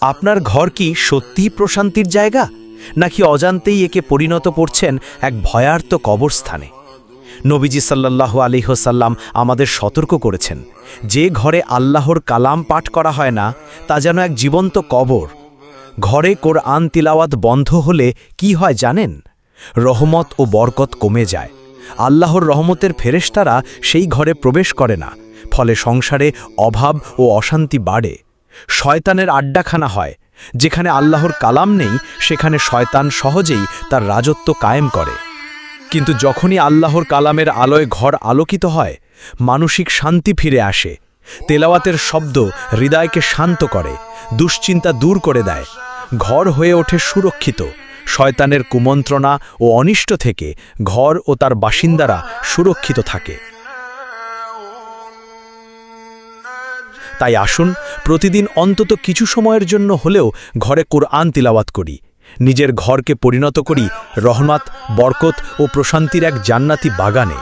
আপনার ঘর কি সত্যিই প্রশান্তির জায়গা, নাকি অজান্তেই একে পরিণত করছেন এক ভয়ার্ত কবরস্থানে? নবীজি সাল্লাল্লাহু আলাইহি ওয়াসাল্লাম আমাদের সতর্ক করেছেন, যে ঘরে আল্লাহর কালাম পাঠ করা হয় না তা যেন এক জীবন্ত কবর। ঘরে কোরআন তিলাওয়াত বন্ধ হলে কি হয় জানেন? রহমত ও বরকত কমে যায়। আল্লাহর রহমতের ফেরেশতারা সেই ঘরে প্রবেশ করে না, ফলে সংসারে অভাব ও অশান্তি বাড়ে। শয়তানের আড্ডাখানা হয়। যেখানে আল্লাহর কালাম নেই সেখানে শয়তান সহজেই তার রাজত্ব কায়েম করে। কিন্তু যখনই আল্লাহর কালামের আলোয় ঘর আলোকিত হয়, মানসিক শান্তি ফিরে আসে। তেলাওয়াতের শব্দ হৃদয়কে শান্ত করে, দুশ্চিন্তা দূর করে দেয়। ঘর হয়ে ওঠে সুরক্ষিত। শয়তানের কুমন্ত্রণা ও অনিষ্ট থেকে ঘর ও তার বাসিন্দারা সুরক্ষিত থাকে। তাই আসুন প্রতিদিন অন্তত কিছু সময়ের জন্য হলেও ঘরে কোরআন তিলাওয়াত করি। নিজের ঘরকে পরিণত করি রহমত, বরকত ও প্রশান্তির এক জান্নাতি বাগানে।